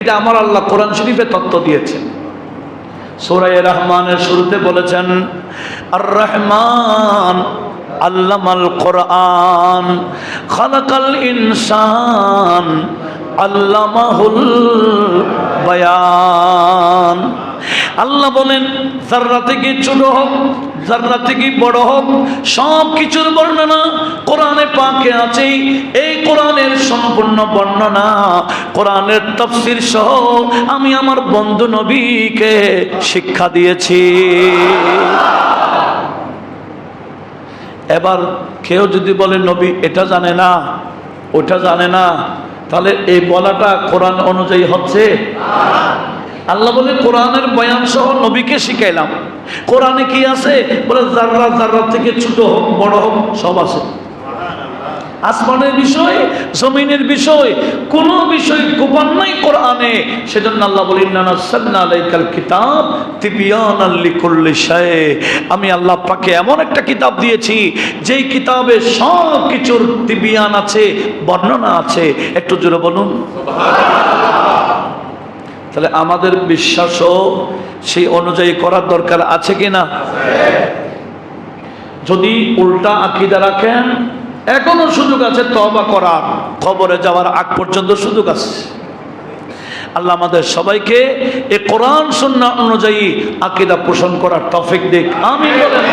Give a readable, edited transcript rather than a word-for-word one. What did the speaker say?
এটা আমার আল্লাহ কোরআন শরীফে তত্ত্ব দিয়েছেন। সূরা রহমানের শুরুতে বলেছেন, আর রহমান আল্লামাল কোরআন খালাকাল ইনসান আল্লামাহুল বায়ান। আল্লাহ বলেন, যাররা থেকে ছোট হোক, যাররা থেকে বড় হোক, সব কিছুর বর্ণনা কোরআনে পাকে আছে। এই কোরআনের সম্পূর্ণ বর্ণনা, কোরআনের তাফসীর সহ আমি আমার বন্ধু নবীকে শিক্ষা দিয়েছি। এবার কেউ যদি বলে নবী এটা জানে না, ওটা জানে না, তাহলে এই বলাটা কোরআন অনুযায়ী হচ্ছে? আল্লাহ বলে কোরআনের বয়ান সহ নবীকে শিখাইলাম। কোরআনে কি আছে? বলে যাররা যাররা থেকে ছোট হোক বড় হোক সব আছে। আসমানের বিষয়, জমিনের বিষয়, কোন বিষয় গোপন নাই কোরআনে। সেজন্য আল্লাহ বলেন, ইন্না নাযালনা আলাইকাল কিতাব তিবয়ানাল লিকুল্লি শাই। আমি আল্লাহ পাকে এমন একটা কিতাব দিয়েছি যেই কিতাবে সব কিছুর তিবিয়ান আছে, বর্ণনা আছে। একটু জোরে বলুন সুবহানাল্লাহ। তাহলে আমাদের বিশ্বাসও সেই অনুযায়ী করার দরকার আছে কিনা? যদি উল্টা আকীদা রাখেন, এখনো সুযোগ আছে তওবা করার, কবরে যাওয়ার আগ পর্যন্ত সুযোগ আছে। আল্লাহ আমাদের সবাইকে এই কোরআন সুন্নাহ অনুযায়ী আকীদা পোষণ করার তৌফিক দিক। আমিন বলেন।